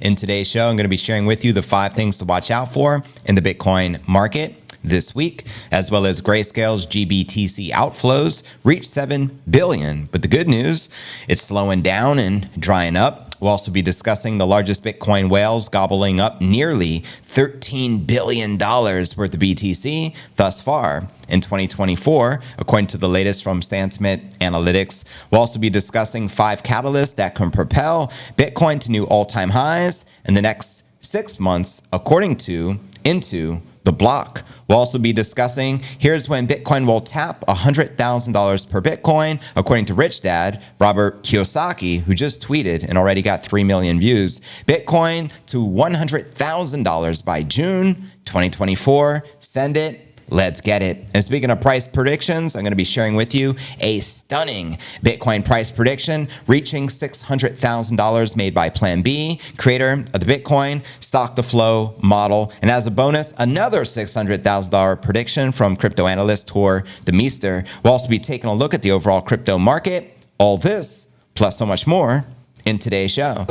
In today's show, I'm going to be sharing with you the 5 things to watch out for in the Bitcoin market this week, as well as Grayscale's GBTC outflows reached 7 billion. But the good news, it's slowing down and drying up. We'll also be discussing the largest Bitcoin whales gobbling up nearly $13 billion worth of BTC thus far in 2024, according to the latest from Sentiment Analytics. We'll also be discussing 5 catalysts that can propel Bitcoin to new all-time highs in the next 6 months, according to Into the Block. We'll also be discussing here's when Bitcoin will tap $100,000 per Bitcoin, according to Rich Dad Robert Kiyosaki, who just tweeted and already got 3 million views. Bitcoin to $100,000 by June 2024. Send it. Let's get it. And speaking of price predictions, I'm going to be sharing with you a stunning Bitcoin price prediction reaching $600,000 made by PlanB, creator of the Bitcoin stock to flow model. And as a bonus, another $600,000 prediction from crypto analyst Tor Demeester. We'll also be taking a look at the overall crypto market. All this, plus so much more in today's show.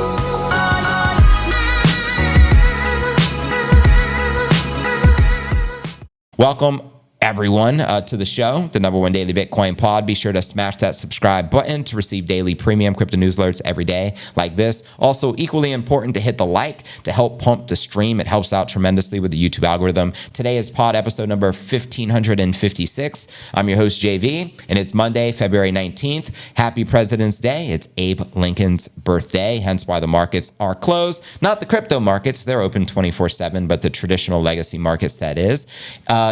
Welcome everyone to the show, the #1 daily Bitcoin pod. Be sure to smash that subscribe button to receive daily premium crypto news alerts every day like this. Also, equally important to hit the like to help pump the stream. It helps out tremendously with the YouTube algorithm. Today is pod episode number 1556. I'm your host, JV, and it's Monday, February 19th. Happy President's Day. It's Abe Lincoln's birthday, hence why the markets are closed. Not the crypto markets. They're open 24/7, but the traditional legacy markets, that is.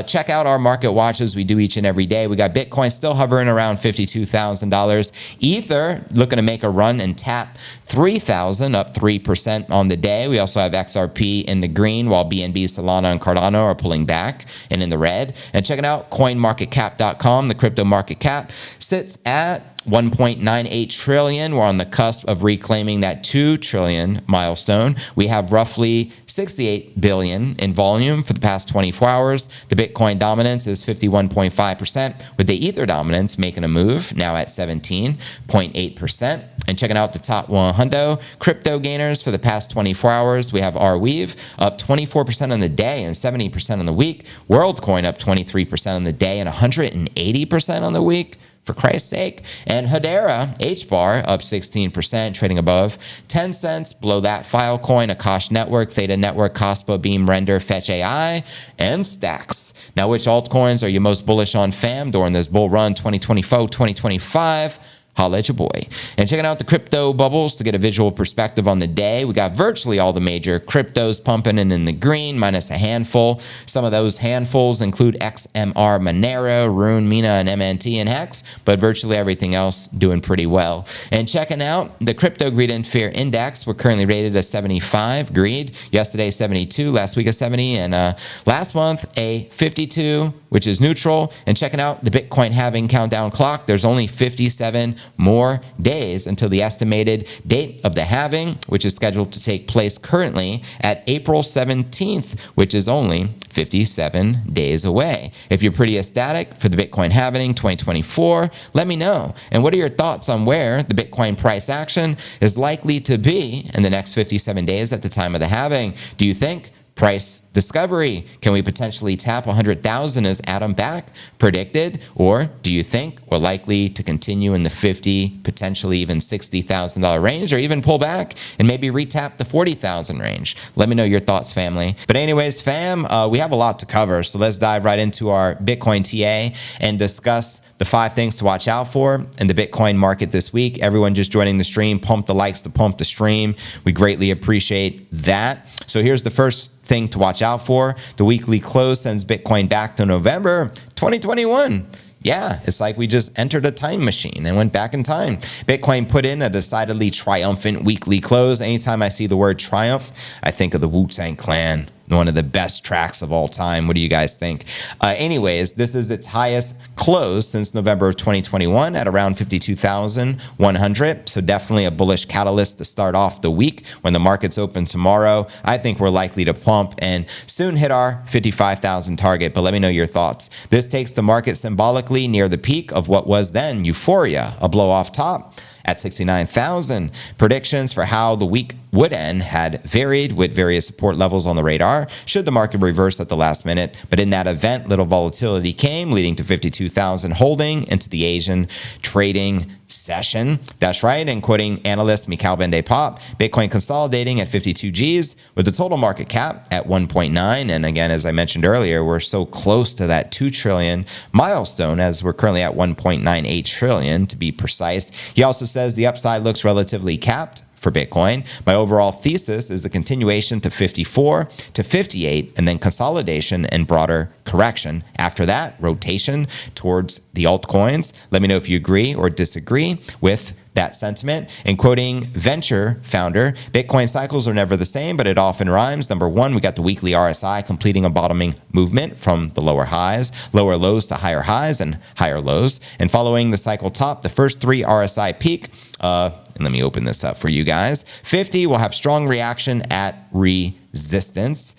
Check out our market watches we do each and every day. We got Bitcoin still hovering around $52,000. Ether looking to make a run and tap 3,000, up 3% on the day. We also have XRP in the green, while BNB, Solana, and Cardano are pulling back and in the red. And checking out coinmarketcap.com, the crypto market cap sits at 1.98 trillion. We're on the cusp of reclaiming that 2 trillion milestone. We have roughly 68 billion in volume for the past 24 hours. The Bitcoin dominance is 51.5%, with the Ether dominance making a move, now at 17.8%. And checking out the top 100 crypto gainers for the past 24 hours, we have Arweave up 24% on the day and 70% on the week. WorldCoin up 23% on the day and 180% on the week. For Christ's sake. And Hedera, HBAR, up 16%, trading above 10 cents. Below that, Filecoin, Akash Network, Theta Network, Cospa, Beam, Render, Fetch AI, and Stacks. Now, which altcoins are you most bullish on, fam, during this bull run 2024-2025? Holla at your boy. And checking out the crypto bubbles to get a visual perspective on the day. We got virtually all the major cryptos pumping in the green, minus a handful. Some of those handfuls include XMR, Monero, Rune, Mina, and MNT and Hex, but virtually everything else doing pretty well. And checking out the Crypto Greed and Fear Index, we're currently rated a 75 greed. Yesterday 72, last week a 70, and last month a 52, which is neutral. And checking out the Bitcoin halving countdown clock, there's only 57 more days until the estimated date of the halving, which is scheduled to take place currently at April 17th, which is only 57 days away. If you're pretty ecstatic for the Bitcoin halving 2024, let me know. And what are your thoughts on where the Bitcoin price action is likely to be in the next 57 days at the time of the halving? Do you think price discovery? Can we potentially tap 100,000 as Adam Back predicted? Or do you think we're likely to continue in the 50, potentially even $60,000 range, or even pull back and maybe retap the 40,000 range? Let me know your thoughts, family. But anyways, fam, we have a lot to cover. So let's dive right into our Bitcoin TA and discuss the 5 things to watch out for in the Bitcoin market this week. Everyone just joining the stream, pump the likes to pump the stream. We greatly appreciate that. So here's the first thing to watch out for. The weekly close sends Bitcoin back to November 2021. Yeah, it's like we just entered a time machine and went back in time. Bitcoin put in a decidedly triumphant weekly close. Anytime I see the word triumph, I think of the Wu-Tang Clan. One of the best tracks of all time. What do you guys think? Anyways, this is its highest close since November of 2021 at around 52,100. So definitely a bullish catalyst to start off the week. When the markets open tomorrow, I think we're likely to pump and soon hit our 55,000 target. But let me know your thoughts. This takes the market symbolically near the peak of what was then euphoria, a blow off top at 69,000. Predictions for how the week would end had varied with various support levels on the radar should the market reverse at the last minute. But in that event, little volatility came, leading to 52,000 holding into the Asian trading session. That's right. And quoting analyst Mikhail Bende-Pop, Bitcoin consolidating at 52 Gs with the total market cap at 1.9. And again, as I mentioned earlier, we're so close to that 2 trillion milestone as we're currently at 1.98 trillion to be precise. He also says the upside looks relatively capped for Bitcoin. My overall thesis is a continuation to 54 to 58 and then consolidation and broader correction. After that, rotation towards the altcoins. Let me know if you agree or disagree with that sentiment. And quoting venture founder, Bitcoin cycles are never the same, but it often rhymes. Number one, we got the weekly RSI completing a bottoming movement from the lower highs, lower lows to higher highs and higher lows. And following the cycle top, the first 3 RSI peak, and let me open this up for you guys. 50 will have strong reaction at resistance.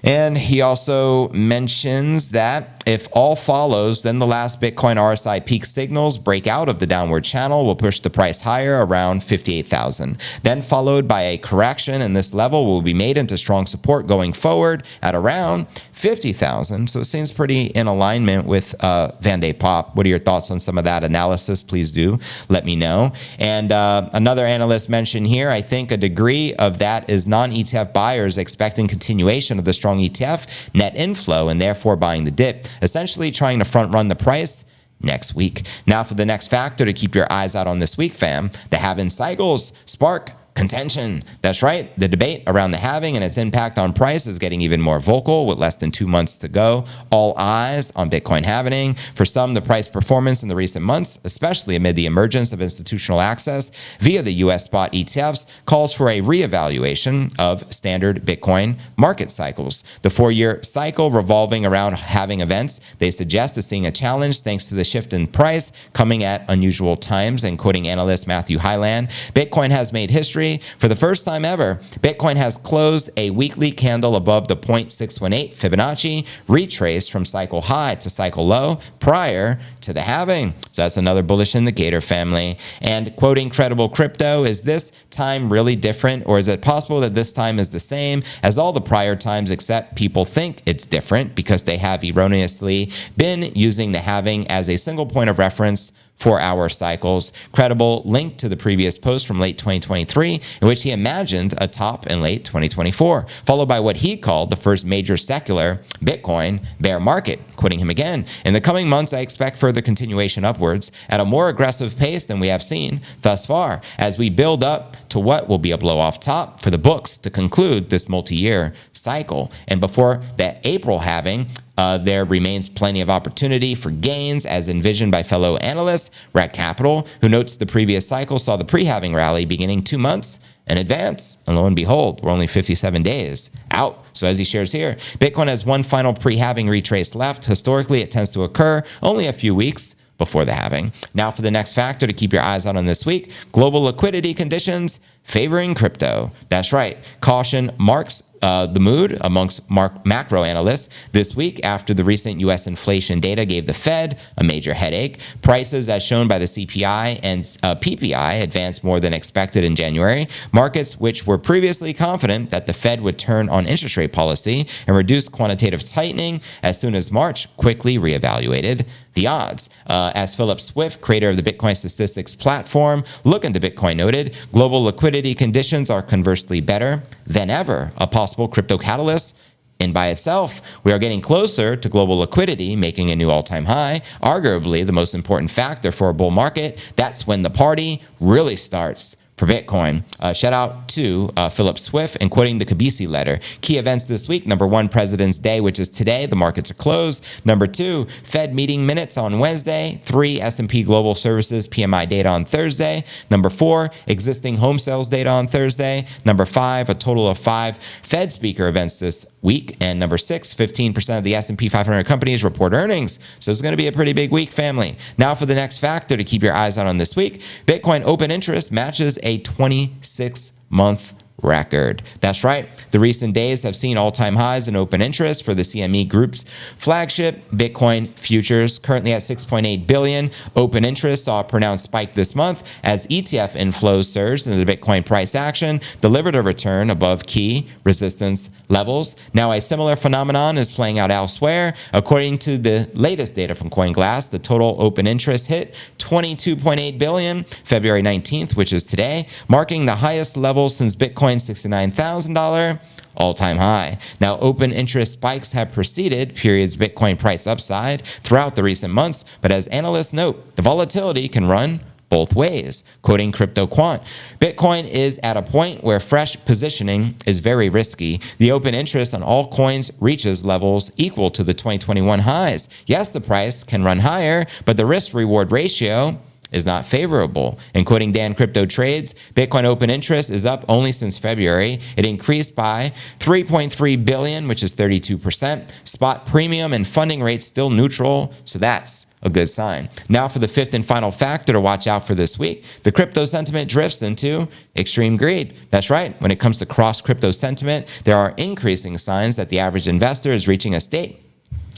And he also mentions that if all follows, then the last Bitcoin RSI peak signals break out of the downward channel will push the price higher around 58,000. Then followed by a correction, and this level will be made into strong support going forward at around 50,000. So it seems pretty in alignment with Bende-Pop. What are your thoughts on some of that analysis? Please do let me know. And another analyst mentioned here, I think a degree of that is non-ETF buyers expecting continuation of the strong ETF net inflow and therefore buying the dip, essentially trying to front run the price next week. Now for the next factor to keep your eyes out on this week, fam, the halving cycles spark contention. That's right. The debate around the halving and its impact on price is getting even more vocal with less than 2 months to go. All eyes on Bitcoin halving. For some, the price performance in the recent months, especially amid the emergence of institutional access via the US spot ETFs, calls for a reevaluation of standard Bitcoin market cycles. The 4-year cycle revolving around halving events, they suggest, is seeing a challenge thanks to the shift in price coming at unusual times. And quoting analyst Matthew Hyland, Bitcoin has made history. For the first time ever, Bitcoin has closed a weekly candle above the 0.618 Fibonacci, retraced from cycle high to cycle low prior to the halving. So that's another bullish indicator, family. And quoting Credible Crypto, is this time really different, or is it possible that this time is the same as all the prior times except people think it's different because they have erroneously been using the halving as a single point of reference for our cycles? Credible linked to the previous post from late 2023 in which he imagined a top in late 2024, followed by what he called the first major secular Bitcoin bear market. Quoting him again, in the coming months, I expect further continuation upwards at a more aggressive pace than we have seen thus far as we build up to what will be a blow off top for the books to conclude this multi-year cycle. And before that April halving, there remains plenty of opportunity for gains as envisioned by fellow analyst Rat Capital, who notes the previous cycle saw the pre-halving rally beginning 2 months in advance. And lo and behold, we're only 57 days out. So as he shares here, Bitcoin has one final pre-halving retrace left. Historically, it tends to occur only a few weeks before the halving. Now for the next factor to keep your eyes on this week, global liquidity conditions favoring crypto. That's right. Caution marks the mood amongst macro analysts this week after the recent U.S. inflation data gave the Fed a major headache. Prices, as shown by the CPI and PPI, advanced more than expected in January. Markets, which were previously confident that the Fed would turn on interest rate policy and reduce quantitative tightening as soon as March, quickly reevaluated the odds. As Philip Swift, creator of the Bitcoin statistics platform, Look into Bitcoin, noted, global liquidity conditions are conversely better than ever, a possible crypto catalyst. And by itself, we are getting closer to global liquidity, making a new all-time high, arguably the most important factor for a bull market. That's when the party really starts for Bitcoin. Shout out to Philip Swift and quoting the KBC letter. Key events this week. Number 1, President's Day, which is today. The markets are closed. Number 2, Fed meeting minutes on Wednesday. 3, S&P Global Services PMI data on Thursday. Number 4, existing home sales data on Thursday. Number 5, a total of 5 Fed speaker events this week. And number 6, 15% of the S&P 500 companies report earnings. So it's going to be a pretty big week, family. Now for the next factor to keep your eyes on this week. Bitcoin open interest matches a 26-month record. That's right. The recent days have seen all-time highs in open interest for the CME Group's flagship Bitcoin futures, currently at 6.8 billion. Open interest saw a pronounced spike this month as ETF inflows surged and the Bitcoin price action delivered a return above key resistance levels. Now, a similar phenomenon is playing out elsewhere. According to the latest data from CoinGlass, the total open interest hit 22.8 billion February 19th, which is today, marking the highest level since Bitcoin's $69,000 all-time high. Now, open interest spikes have preceded periods Bitcoin price upside throughout the recent months, but as analysts note, the volatility can run both ways. Quoting Crypto Quant, Bitcoin is at a point where fresh positioning is very risky. The open interest on all coins reaches levels equal to the 2021 highs. Yes, the price can run higher, but the risk-reward ratio is not favorable. And quoting Dan Crypto Trades, Bitcoin open interest is up only since February. It increased by 3.3 billion, which is 32%. Spot premium and funding rates still neutral, so that's a good sign. Now for the fifth and final factor to watch out for this week, the crypto sentiment drifts into extreme greed. That's right. When it comes to cross-crypto sentiment, there are increasing signs that the average investor is reaching a state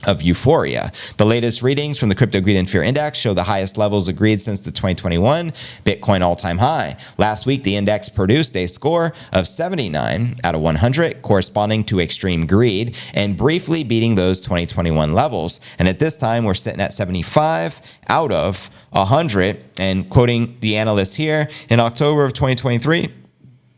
of euphoria. The latest readings from the Crypto Greed and Fear Index show the highest levels of greed since the 2021 Bitcoin all-time high. Last week, the index produced a score of 79 out of 100, corresponding to extreme greed, and briefly beating those 2021 levels. And at this time, we're sitting at 75 out of 100. And quoting the analyst here, in October of 2023,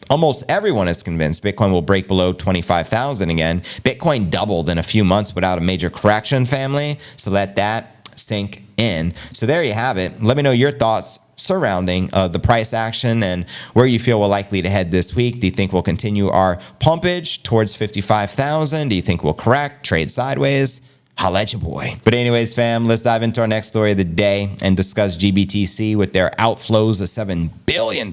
almost everyone is convinced Bitcoin will break below 25,000 again. Bitcoin doubled in a few months without a major correction, family. So let that sink in. So there you have it. Let me know your thoughts surrounding the price action and where you feel we're likely to head this week. Do you think we'll continue our pumpage towards 55,000? Do you think we'll correct, trade sideways? Holla at your boy. But anyways, fam, let's dive into our next story of the day and discuss GBTC with their outflows of $7 billion,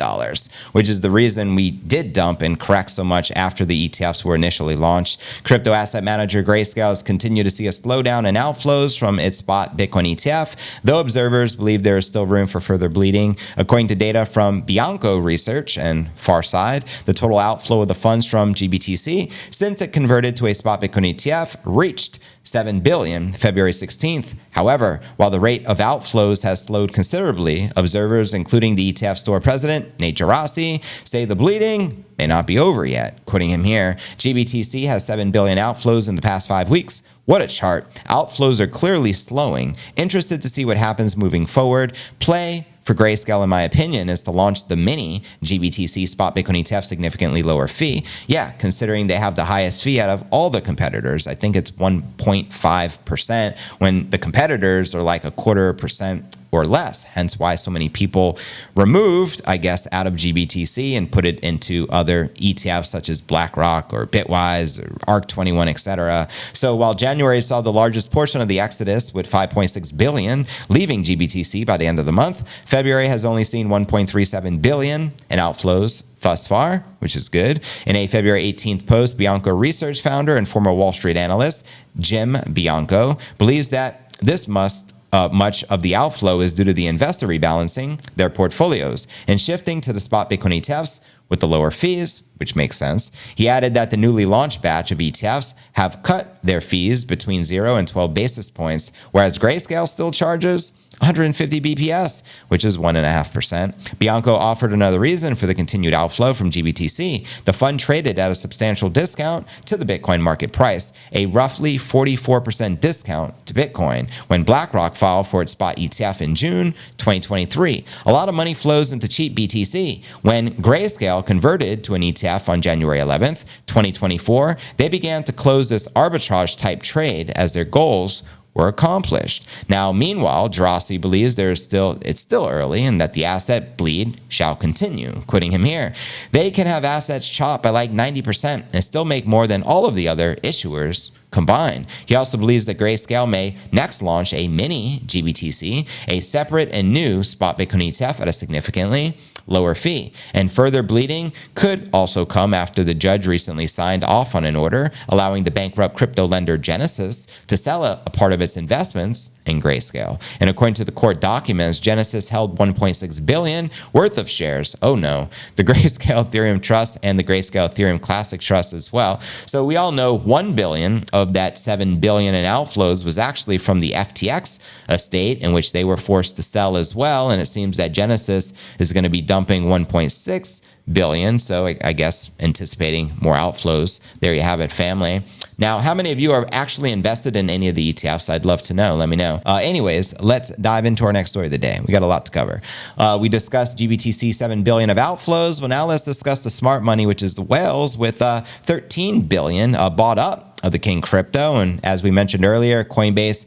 which is the reason we did dump and correct so much after the ETFs were initially launched. Crypto asset manager Grayscale has continued to see a slowdown in outflows from its spot Bitcoin ETF, though observers believe there is still room for further bleeding. According to data from Bianco Research and Farside, the total outflow of the funds from GBTC since it converted to a spot Bitcoin ETF reached $7 billion February 16th. However, while the rate of outflows has slowed considerably, observers, including the ETF store president, Nate Gerasi, say the bleeding may not be over yet. Quoting him here, GBTC has 7 billion outflows in the past 5 weeks. What a chart. Outflows are clearly slowing. Interested to see what happens moving forward. Play for Grayscale, in my opinion, is to launch the mini GBTC spot Bitcoin ETF significantly lower fee. Yeah, considering they have the highest fee out of all the competitors. I think it's 1.5% when the competitors are like 0.25% or less. Hence why so many people removed, I guess, out of GBTC and put it into other ETFs such as BlackRock or Bitwise or ARK21, etc. So while January saw the largest portion of the exodus with 5.6 billion leaving GBTC by the end of the month, February has only seen 1.37 billion in outflows thus far, which is good. In a February 18th post, Bianco Research founder and former Wall Street analyst Jim Bianco believes that this much of the outflow is due to the investor rebalancing their portfolios and shifting to the spot Bitcoin ETFs with the lower fees, which makes sense. He added that the newly launched batch of ETFs have cut their fees between 0 and 12 basis points, whereas Grayscale still charges 150 BPS, which is 1.5%. Bianco offered another reason for the continued outflow from GBTC. The fund traded at a substantial discount to the Bitcoin market price, a roughly 44% discount to Bitcoin, when BlackRock filed for its spot ETF in June 2023. A lot of money flows into cheap BTC. When Grayscale converted to an ETF on January 11th, 2024, they began to close this arbitrage type trade as their goals were accomplished. Now, meanwhile, Gerasi believes it's still early and that the asset bleed shall continue. Quoting him here, they can have assets chopped by like 90% and still make more than all of the other issuers combined. He also believes that Grayscale may next launch a mini GBTC, a separate and new spot Bitcoin ETF at a significantly lower fee. And further bleeding could also come after the judge recently signed off on an order allowing the bankrupt crypto lender Genesis to sell a part of its investments in Grayscale. And according to the court documents, Genesis held $1.6 billion worth of shares. Oh no, the Grayscale Ethereum Trust and the Grayscale Ethereum Classic Trust as well. So we all know $1 billion of that $7 billion in outflows was actually from the FTX estate, in which they were forced to sell as well. And it seems that Genesis is going to be dumping 1.6 billion. So I guess anticipating more outflows. There you have it, family. Now, how many of you are actually invested in any of the ETFs? I'd love to know. Let me know. Anyways, let's dive into our next story of the day. We got a lot to cover. We discussed GBTC 7 billion of outflows. Well, now let's discuss the smart money, which is the whales, with 13 billion bought up of the king crypto. And as we mentioned earlier, Coinbase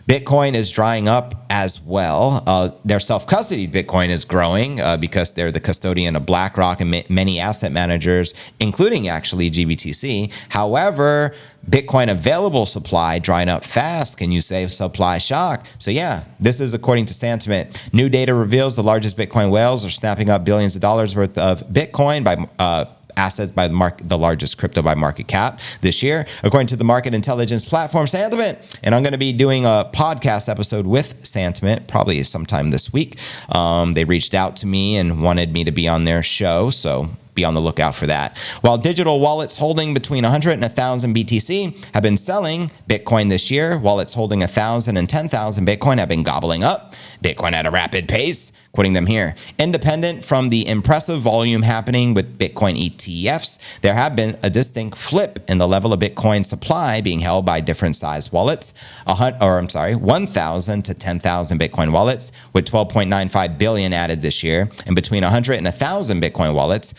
Bitcoin is drying up as well. Their self-custody Bitcoin is growing because they're the custodian of BlackRock and many asset managers, including actually GBTC. However, Bitcoin available supply drying up fast. Can you say supply shock? So yeah, this is according to Sentiment. New data reveals the largest Bitcoin whales are snapping up billions of dollars worth of Bitcoin by assets by the largest crypto by market cap this year, according to the market intelligence platform Sentiment. And I'm going to be doing a podcast episode with Sentiment probably sometime this week. They reached out to me and wanted me to be on their show, so be on the lookout for that. While digital wallets holding between 100 and 1,000 BTC have been selling Bitcoin this year, wallets holding 1,000 and 10,000 Bitcoin have been gobbling up Bitcoin at a rapid pace. Quoting them here, independent from the impressive volume happening with Bitcoin ETFs, there have been a distinct flip in the level of Bitcoin supply being held by different size wallets, 1,000 to 10,000 Bitcoin wallets with 12.95 billion added this year, and between 100 and 1,000 Bitcoin wallets,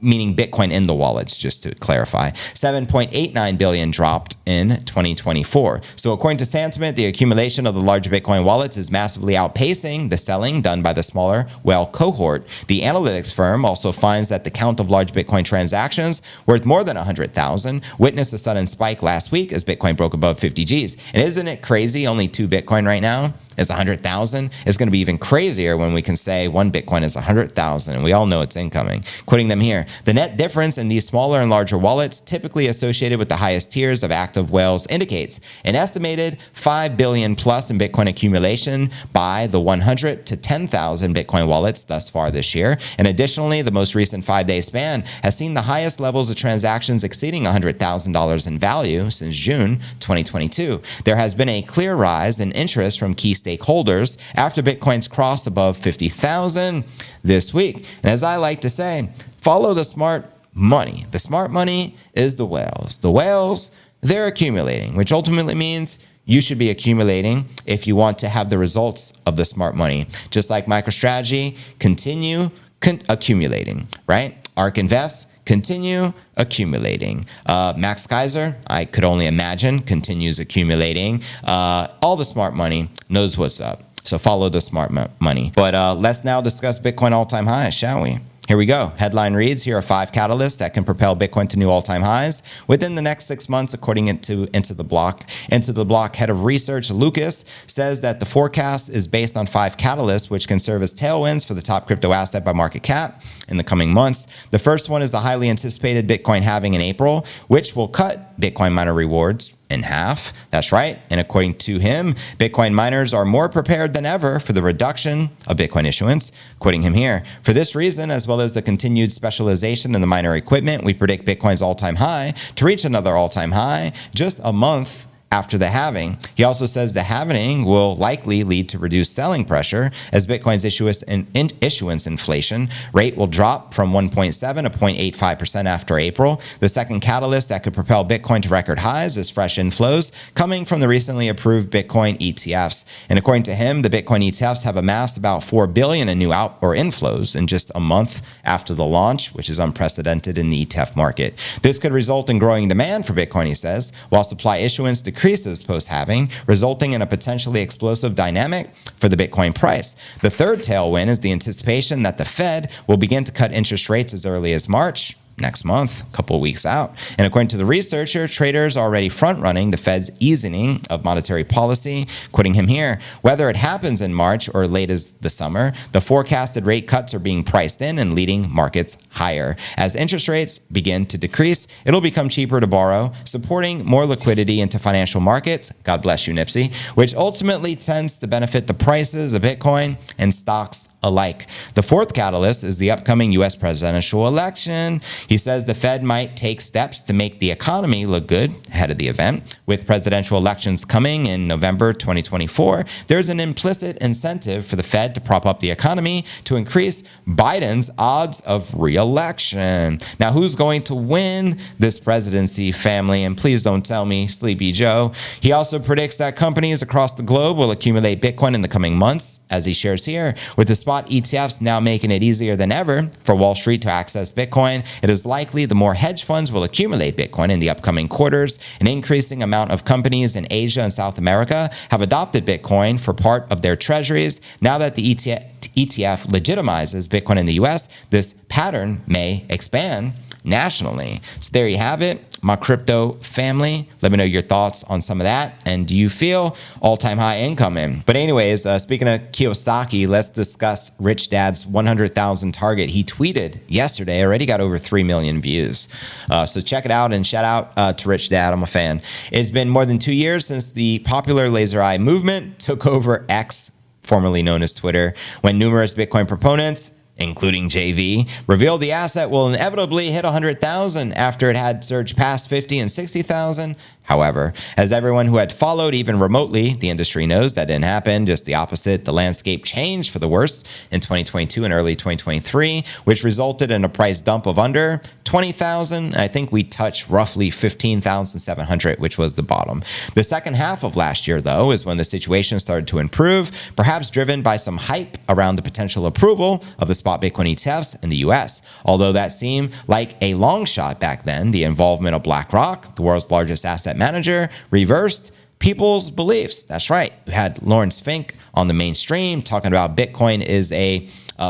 meaning Bitcoin in the wallets, just to clarify, 7.89 billion dropped in 2024. So according to Sentiment, the accumulation of the large Bitcoin wallets is massively outpacing the selling done by the smaller whale cohort. The analytics firm also finds that the count of large Bitcoin transactions worth more than 100,000 witnessed a sudden spike last week as Bitcoin broke above 50 Gs. And isn't it crazy? Only 2 Bitcoin right now is 100,000. It's going to be even crazier when we can say 1 Bitcoin is 100,000, and we all know it's incoming. Quoting them here, the net difference in these smaller and larger wallets typically associated with the highest tiers of active whales indicates an estimated 5 billion plus in Bitcoin accumulation by the 100 to 10,000 Bitcoin wallets thus far this year. And additionally, the most recent 5-day span has seen the highest levels of transactions exceeding $100,000 in value since June 2022. There has been a clear rise in interest from key stakeholders after Bitcoin's cross above 50,000 this week. And as I like to say, follow the smart money. The smart money is the whales. The whales, they're accumulating, which ultimately means you should be accumulating if you want to have the results of the smart money. Just like MicroStrategy, continue accumulating, right? ARK Invest, continue accumulating. Max Kaiser, I could only imagine, continues accumulating. All the smart money knows what's up. So follow the smart money. But let's now discuss Bitcoin all-time highs, shall we? Here we go. Headline reads, here are 5 catalysts that can propel Bitcoin to new all-time highs within the next 6 months, according to Into the Block. Into the Block head of research, Lucas, says that the forecast is based on 5 catalysts, which can serve as tailwinds for the top crypto asset by market cap in the coming months. The first one is the highly anticipated Bitcoin halving in April, which will cut Bitcoin miner rewards in half. That's right. And according to him, Bitcoin miners are more prepared than ever for the reduction of Bitcoin issuance. Quoting him here, for this reason, as well as the continued specialization in the miner equipment, we predict Bitcoin's all-time high to reach another all-time high just a month after the halving. He also says the halving will likely lead to reduced selling pressure as Bitcoin's issuance inflation rate will drop from 1.7 to 0.85% after April. The second catalyst that could propel Bitcoin to record highs is fresh inflows coming from the recently approved Bitcoin ETFs. And according to him, the Bitcoin ETFs have amassed about 4 billion in new inflows in just a month after the launch, which is unprecedented in the ETF market. This could result in growing demand for Bitcoin, he says, while supply issuance decreases post-halving, resulting in a potentially explosive dynamic for the Bitcoin price. The third tailwind is the anticipation that the Fed will begin to cut interest rates as early as March next month, a couple of weeks out. And according to the researcher, traders are already front-running the Fed's easing of monetary policy. Quoting him here, whether it happens in March or late as the summer, the forecasted rate cuts are being priced in and leading markets higher. As interest rates begin to decrease, it'll become cheaper to borrow, supporting more liquidity into financial markets. God bless you, Nipsey, which ultimately tends to benefit the prices of Bitcoin and stocks alike. The fourth catalyst is the upcoming U.S. presidential election. He says the Fed might take steps to make the economy look good ahead of the event. With presidential elections coming in November 2024, there's an implicit incentive for the Fed to prop up the economy to increase Biden's odds of re-election. Now, who's going to win this presidency, family? And please don't tell me Sleepy Joe. He also predicts that companies across the globe will accumulate Bitcoin in the coming months, as he shares here. With the spot ETFs now making it easier than ever for Wall Street to access Bitcoin, it is likely the more hedge funds will accumulate Bitcoin in the upcoming quarters. An increasing amount of companies in Asia and South America have adopted Bitcoin for part of their treasuries. Now that the ETF legitimizes Bitcoin in the US, this pattern may expand nationally. So there you have it, my crypto family. Let me know your thoughts on some of that. And do you feel all-time high income in? But anyways, speaking of Kiyosaki, let's discuss Rich Dad's 100,000 target. He tweeted yesterday, already got over 3 million views. So check it out and shout out to Rich Dad. I'm a fan. It's been more than 2 years since the popular laser eye movement took over X, formerly known as Twitter, when numerous Bitcoin proponents, including JV, revealed the asset will inevitably hit 100,000 after it had surged past 50 and 60,000. However, as everyone who had followed even remotely the industry knows, that didn't happen. Just the opposite. The landscape changed for the worse in 2022 and early 2023, which resulted in a price dump of under 20,000. I think we touched roughly 15,700, which was the bottom. The second half of last year, though, is when the situation started to improve, perhaps driven by some hype around the potential approval of the spot Bitcoin ETFs in the US. Although that seemed like a long shot back then, the involvement of BlackRock, the world's largest asset manager, reversed people's beliefs. That's right. We had Lawrence Fink on the mainstream talking about Bitcoin is a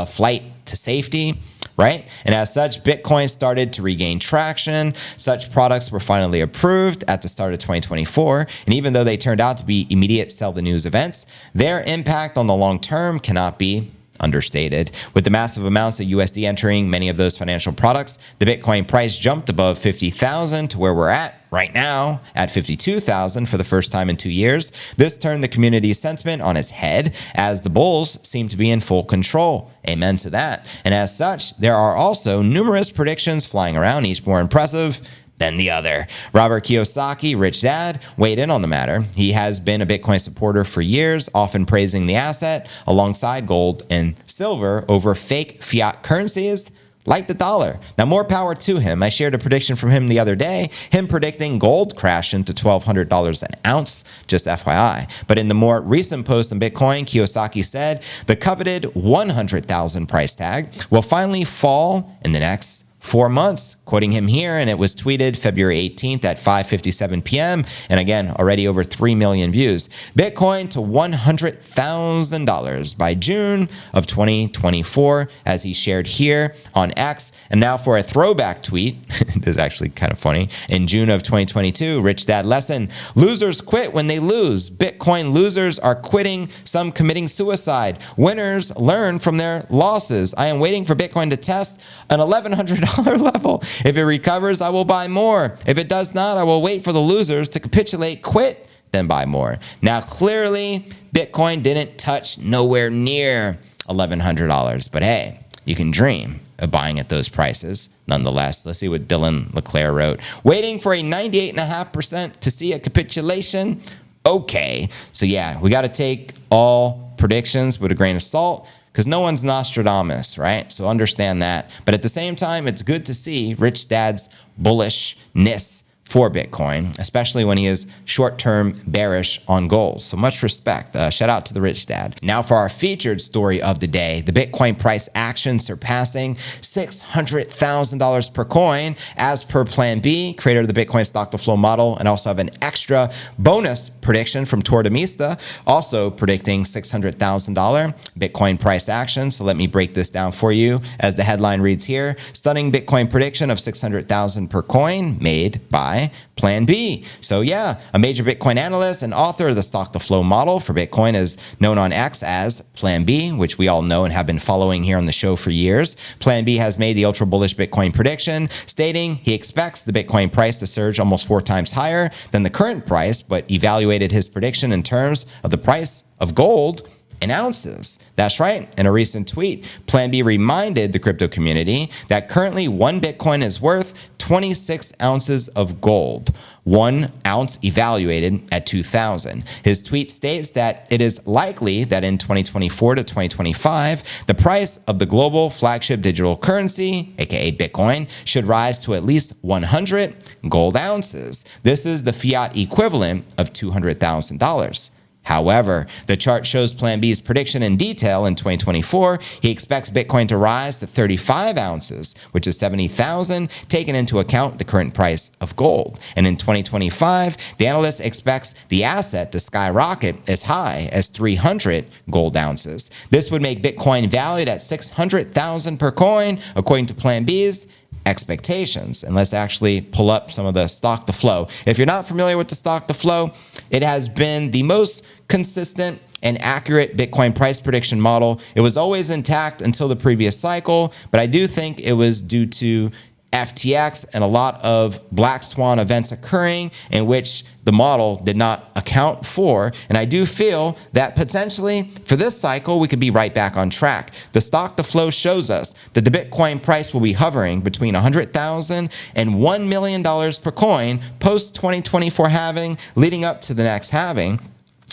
flight to safety, right? And as such, Bitcoin started to regain traction. Such products were finally approved at the start of 2024. And even though they turned out to be immediate sell the news events, their impact on the long term cannot be understated. With the massive amounts of USD entering many of those financial products, the Bitcoin price jumped above 50,000 to where we're at right now at 52,000 for the first time in 2 years. This turned the community's sentiment on its head as the bulls seem to be in full control. Amen to that. And as such, there are also numerous predictions flying around, each more impressive than the other. Robert Kiyosaki, Rich Dad, weighed in on the matter. He has been a Bitcoin supporter for years, often praising the asset alongside gold and silver over fake fiat currencies like the dollar. Now, more power to him. I shared a prediction from him the other day, him predicting gold crashing to $1,200 an ounce, just FYI. But in the more recent post on Bitcoin, Kiyosaki said the coveted 100,000 price tag will finally fall in the next 4 months, quoting him here, and it was tweeted February 18th at 5:57 p.m. And again, already over 3 million views. Bitcoin to $100,000 by June of 2024, as he shared here on X. And now for a throwback tweet, this is actually kind of funny. In June of 2022, Rich Dad lesson: losers quit when they lose. Bitcoin losers are quitting, some committing suicide. Winners learn from their losses. I am waiting for Bitcoin to test an $1,100 level. If it recovers, I will buy more. If it does not, I will wait for the losers to capitulate, quit, then buy more. Now, clearly, Bitcoin didn't touch nowhere near $1,100, but hey, you can dream of buying at those prices nonetheless. Let's see what Dylan LeClaire wrote. Waiting for a 98.5% to see a capitulation? Okay. So yeah, we got to take all predictions with a grain of salt, because no one's Nostradamus, right? So understand that. But at the same time, it's good to see Rich Dad's bullishness for Bitcoin, especially when he is short-term bearish on gold. So much respect. Shout out to the rich dad. Now for our featured story of the day, the Bitcoin price action surpassing $600,000 per coin as per PlanB, creator of the Bitcoin stock to flow model, and also have an extra bonus prediction from Tortomista, also predicting $600,000 Bitcoin price action. So let me break this down for you as the headline reads here. Stunning Bitcoin prediction of $600,000 per coin made by PlanB. So yeah, a major Bitcoin analyst and author of the stock to flow model for Bitcoin is known on X as PlanB, which we all know and have been following here on the show for years. PlanB has made the ultra bullish Bitcoin prediction, stating he expects the Bitcoin price to surge almost 4 times higher than the current price, but evaluated his prediction in terms of the price of gold in ounces. That's right. In a recent tweet, PlanB reminded the crypto community that currently 1 Bitcoin is worth 26 ounces of gold, 1 ounce evaluated at 2,000. His tweet states that it is likely that in 2024 to 2025, the price of the global flagship digital currency, aka Bitcoin, should rise to at least 100 gold ounces. This is the fiat equivalent of $200,000. However, the chart shows PlanB's prediction in detail. In 2024, he expects Bitcoin to rise to 35 ounces, which is 70,000, taking into account the current price of gold. And in 2025, the analyst expects the asset to skyrocket as high as 300 gold ounces. This would make Bitcoin valued at 600,000 per coin, according to PlanB's expectations. And let's actually pull up some of the stock to flow. If you're not familiar with the stock to flow, it has been the most consistent and accurate Bitcoin price prediction model. It was always intact until the previous cycle, but I do think it was due to FTX and a lot of black swan events occurring in which the model did not account for. And I do feel that potentially for this cycle, we could be right back on track. The stock to flow shows us that the Bitcoin price will be hovering between $100,000 and $1 million per coin post 2024 halving, leading up to the next halving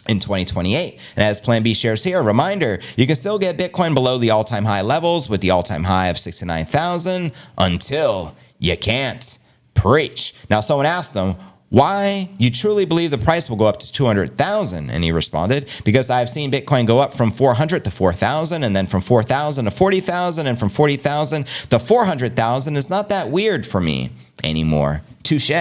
in 2028. And as PlanB shares here, a reminder, you can still get Bitcoin below the all-time high levels with the all-time high of 69,000 until you can't. Preach. Now, someone asked them, why you truly believe the price will go up to 200,000? And he responded, because I've seen Bitcoin go up from 400 to 4,000 and then from 4,000 to 40,000 and from 40,000 to 400,000 is not that weird for me anymore. Touche.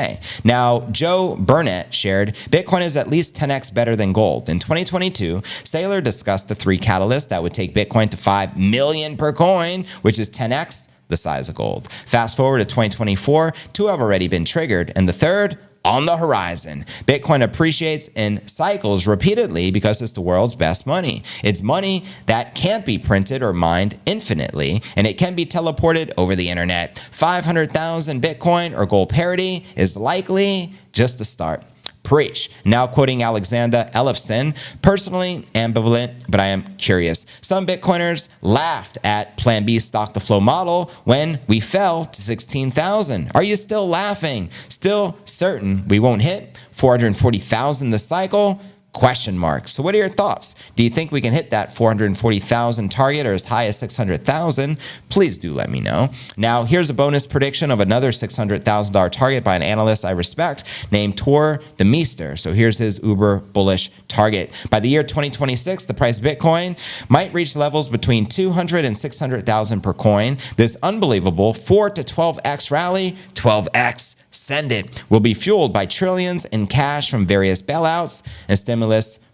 Now, Joe Burnett shared, Bitcoin is at least 10x better than gold. In 2022, Saylor discussed the 3 catalysts that would take Bitcoin to 5 million per coin, which is 10x the size of gold. Fast forward to 2024, 2 have already been triggered, and the third on the horizon. Bitcoin appreciates in cycles repeatedly because it's the world's best money. It's money that can't be printed or mined infinitely, and it can be teleported over the internet. 500,000 Bitcoin or gold parity is likely just the start. Preach. Now quoting Alexander Ellefson, personally ambivalent, but I am curious. Some Bitcoiners laughed at PlanB's stock to flow model when we fell to 16,000. Are you still laughing? Still certain we won't hit 440,000 this cycle? Question mark. So what are your thoughts? Do you think we can hit that 440,000 target or as high as 600,000? Please do let me know. Now, here's a bonus prediction of another $600,000 target by an analyst I respect named Tortomista. So here's his uber bullish target. By the year 2026, the price of Bitcoin might reach levels between 200 and 600,000 per coin. This unbelievable 4 to 12x rally, 12x send it, will be fueled by trillions in cash from various bailouts and stimulus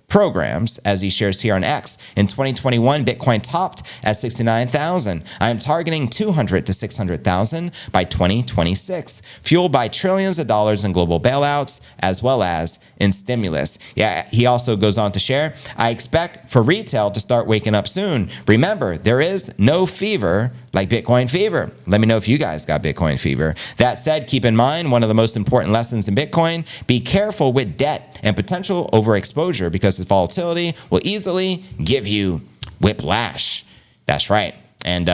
programs, as he shares here on X. In 2021, Bitcoin topped at 69,000. I am targeting 200 to 600,000 by 2026, fueled by trillions of dollars in global bailouts as well as in stimulus. Yeah, he also goes on to share, I expect for retail to start waking up soon. Remember, there is no fever like Bitcoin fever. Let me know if you guys got Bitcoin fever. That said, keep in mind, one of the most important lessons in Bitcoin, be careful with debt and potential overexposure because its volatility will easily give you whiplash. That's right. And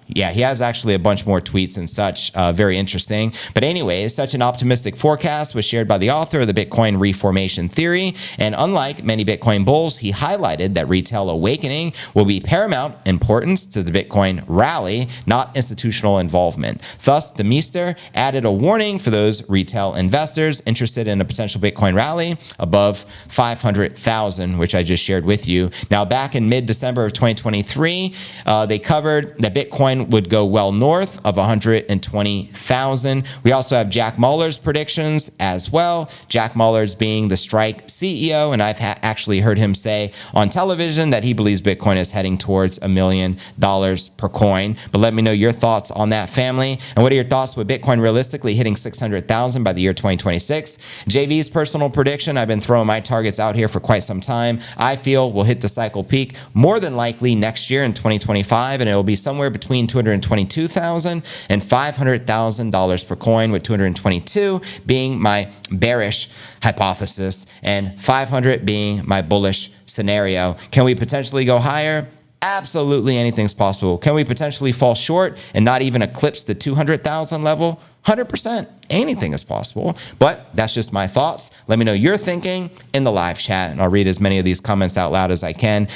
Yeah, he has actually a bunch more tweets and such. Very interesting. But anyways, such an optimistic forecast was shared by the author of the Bitcoin reformation theory. And unlike many Bitcoin bulls, he highlighted that retail awakening will be paramount importance to the Bitcoin rally, not institutional involvement. Thus, the Meester added a warning for those retail investors interested in a potential Bitcoin rally above 500,000, which I just shared with you. Now, back in mid-December of 2023, they covered that Bitcoin would go well north of 120,000. We also have Jack Mallers' predictions as well. Jack Mallers being the Strike CEO, and I've actually heard him say on television that he believes Bitcoin is heading towards $1 million per coin. But let me know your thoughts on that, family. And what are your thoughts with Bitcoin realistically hitting 600,000 by the year 2026? JV's personal prediction, I've been throwing my targets out here for quite some time. I feel we'll hit the cycle peak more than likely next year in 2025, and it will be somewhere between $222,000 and $500,000 per coin, with 222 being my bearish hypothesis and 500 being my bullish scenario. Can we potentially go higher? Absolutely, anything's possible. Can we potentially fall short and not even eclipse the 200,000 level? 100%. Anything is possible, but that's just my thoughts. Let me know your thinking in the live chat, and I'll read as many of these comments out loud as I can.